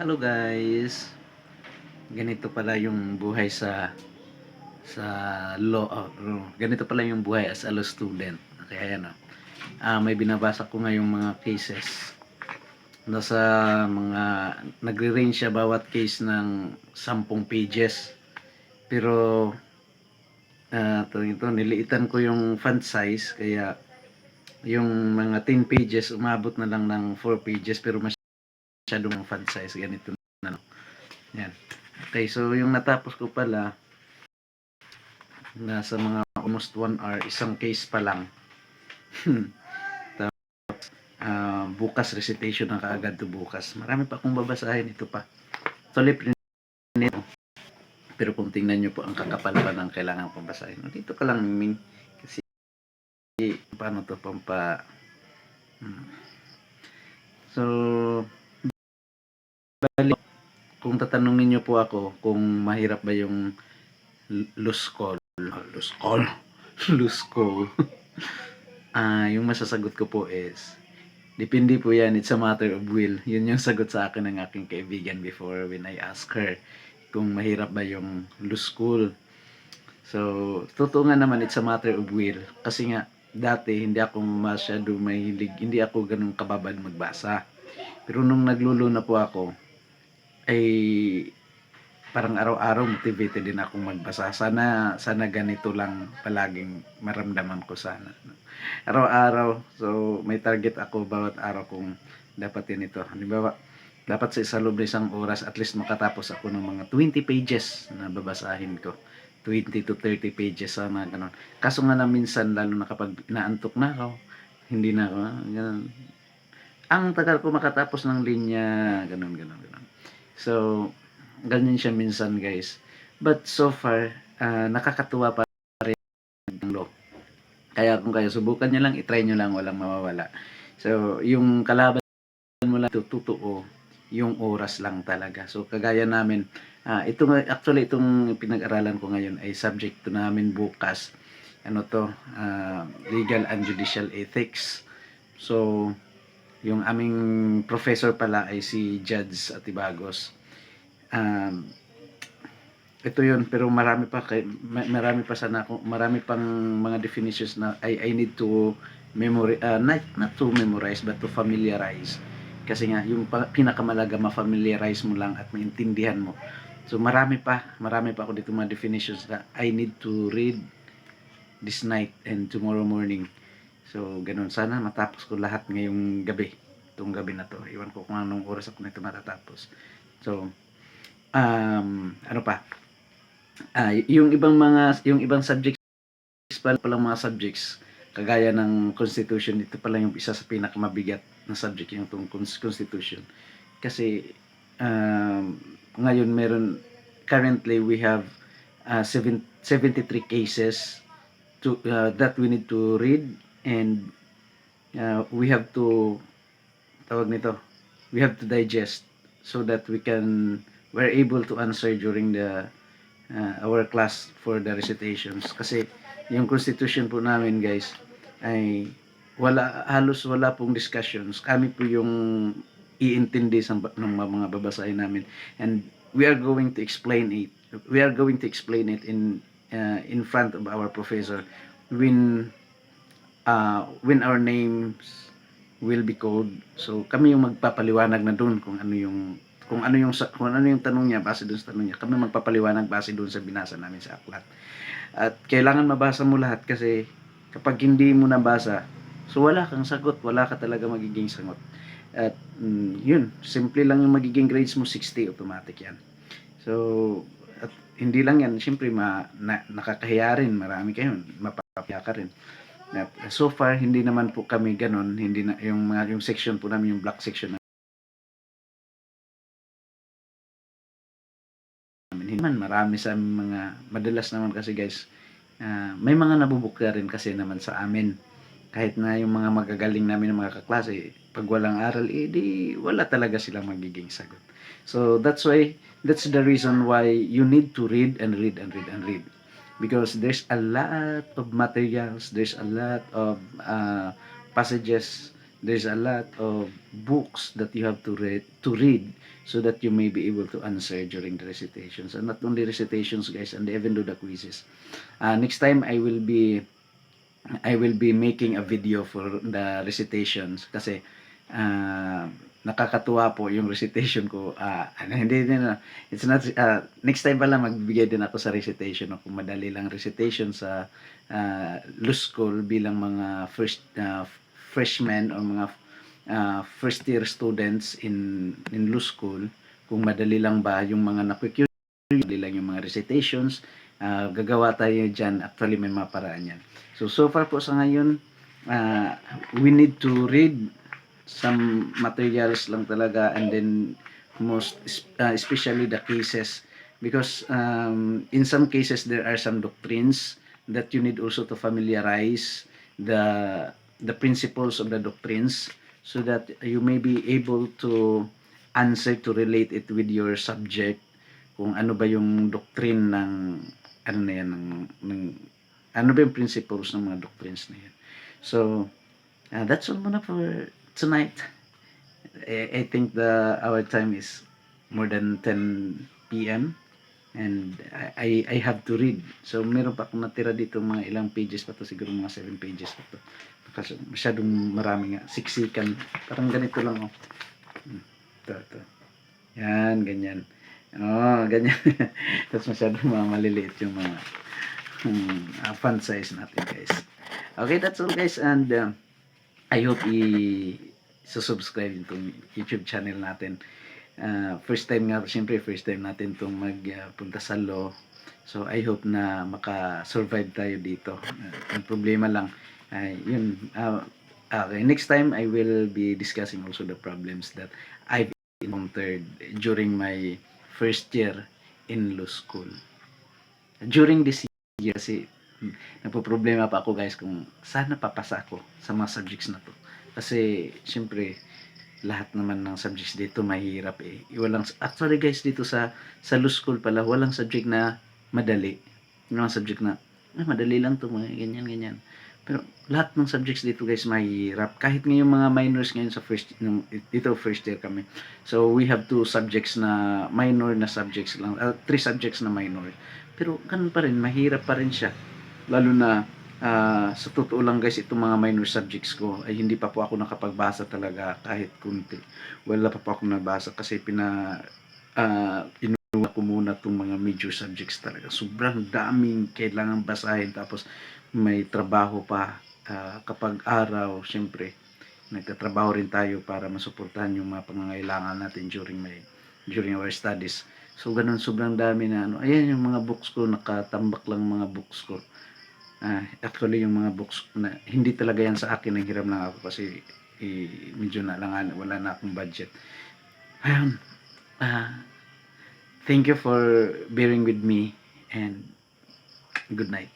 Hello guys. Ganito pala yung buhay sa law. Ganito pala yung buhay as a law student. Kaya yan. May binabasa ko ngayong mga cases. Nasa mga nagre-range siya bawat case ng 10 pages. Pero ito, niliitan ko yung font size kaya yung mga 10 pages umabot na lang ng 4 pages pero masyadong font size ganito na. Yan. Okay, so yung natapos ko pala nasa mga almost 1 hour, isang case pa lang. Bukas recitation na kaagad to bukas. Marami pa akong babasahin ito pa. Tuloy nito. Pero kung tingnan nyo po ang kakapal pa ng kailangan kong basahin. Dito ka lang Ming. Kasi paano to pampa So bali, kung tatanungin nyo po ako kung mahirap ba yung loose call. Loose call. Yung masasagot ko po is depende po yan. It's a matter of will. Yun yung sagot sa akin ng aking kaibigan before when I asked her kung mahirap ba yung loose school. So, totoo nga naman it's a matter of will. Kasi nga, dati hindi ako masyado mahilig, hindi ako ganun kababad magbasa. Pero nung naglulo na po ako, ay parang araw-araw motivated din akong magbasa. Sana ganito lang palaging maramdaman ko sana. Araw-araw, so may target ako bawat araw kung dapatin ito. Halimbawa, dapat sa loob ng isang oras at least makatapos ako ng mga 20 pages na babasahin ko. 20 to 30 pages sana ganun. Kaso nga na minsan lalo na kapag inaantok na ako, hindi na ako, ganun. Ang tagal ko makatapos ng linya, ganun. So, ganyan siya minsan guys. But so far, nakakatuwa pa rin ang law. Kaya kung kayo subukan nyo lang, itry nyo lang, walang mawawala. So, yung kalaban mo lang ito, totoo, yung oras lang talaga. So, kagaya namin, actually, itong pinag-aralan ko ngayon ay subject to namin bukas. Ano to, legal and judicial ethics. So, yung aming professor pala ay si Judge Atibagos. Ito yun, pero marami pa sana ako, marami pang mga definitions na I need to not to memorize but to familiarize. Kasi nga yung pinakamalaga ma-familiarize mo lang at maintindihan mo. So marami pa ako dito mga definitions na I need to read this night and tomorrow morning. So ganun, sana matapos ko lahat ngayong gabi. Itong gabi na to. Iwan ko kung anong oras ako nito matatapos. So ano pa? Yung ibang subjects palang mga subjects kagaya ng constitution, ito pala yung isa sa pinakamabigat na subject yung tong constitution. Kasi ngayon currently we have 73 cases that we need to read, and we have to we have to digest so that we're able to answer during our class for the recitations. Kasi yung constitution po namin guys ay halos wala pong discussions. Kami po yung iintindi ng mga babasahin namin, and we are going to explain it in front of our professor when our names will be called. So kami yung magpapaliwanag na doon kung ano yung tanong niya, base doon sa tanong niya. Kami magpapaliwanag base doon sa binasa namin sa aklat. At kailangan mabasa mo lahat kasi kapag hindi mo nabasa, so wala kang sagot, wala ka talaga magiging sagot. At yun, simple lang yung magiging grades mo, 60 automatic yan. So, at hindi lang yan, siyempre nakakahiya rin, marami kayo, mapapahiya ka rin. At so far, hindi naman po kami ganon, hindi na, yung section po namin, yung black section namin, marami sa mga, madalas naman kasi guys, may mga nabubukla rin kasi naman sa amin. Kahit na yung mga magagaling namin ng mga kaklase, pag walang aral, di wala talaga silang magiging sagot. So that's the reason why you need to read and read and read and read. Because there's a lot of materials, there's a lot of passages there's a lot of books that you have to read so that you may be able to answer during the recitations, and not only recitations guys, and even do the quizzes. Next time I will be making a video for the recitations kasi nakakatuwa po yung recitation ko. Hindi din, it's not, next time pala magbigay din ako sa recitation, kung madali lang recitation sa law school bilang mga freshmen o mga first year students in law school, kung madali lang ba yung mga nakikinig, madali lang yung mga recitations. Gagawa tayo dyan, actually may mga paraan yan. So far po sa ngayon, we need to read some materials lang talaga, and then especially the cases, because in some cases there are some doctrines that you need also to familiarize the principles of the doctrines so that you may be able to answer, to relate it with your subject, kung ano ba yung doctrine ng ano na yan, ng ano ba yung principles ng mga doctrines na yan. So, that's all muna for tonight. I think our time is more than 10 p.m. and I have to read. So, meron pa akong natira dito, mga ilang pages pa to, siguro mga 7 pages pa to. Kasi masyadong marami nga, siksikan. Parang ganito lang, oh. Ito. Yan, ganyan. Ganyan. Tapos masyadong mga maliliit yung mga font size natin guys. Okay, that's all guys, and I hope i-subscribe itong YouTube channel natin. First time natin itong magpunta sa law. So I hope na maka-survive tayo dito. Ang problema lang yun, okay, next time I will be discussing also the problems that I've encountered during my first year in law school. During this year kasi nagpo-problema pa ako guys kung sana papasa ako sa mga subjects na to. Kasi syempre lahat naman ng subjects dito mahirap eh. Actually guys, dito sa law school pala walang subject na madali. Yung mga subject na madali lang to, mga ganyan. Pero lahat ng subjects dito guys mahirap. Kahit ngayong mga minors ngayon sa dito first year kami. So we have 2 subjects na minor na subjects lang, 3 subjects na minor. Pero ganun pa rin, mahirap pa rin siya. Lalo na sa totoo lang guys, itong mga minor subjects ko ay hindi pa po ako nakapagbasa talaga kahit kunti. Wala pa po ako nabasa kasi inuuna ko muna itong mga major subjects talaga. Sobrang daming kailangan basahin, tapos may trabaho pa kapag araw. Siyempre, nagtatrabaho rin tayo para masuportahan yung mga pangangailangan natin during our studies. So, ganun, sobrang dami na ayan yung mga books ko, nakatambak lang mga books ko. Actually, yung mga books na hindi talaga yan sa akin, naghiram lang ako kasi medyo wala na akong budget. Ayun, thank you for bearing with me, and good night.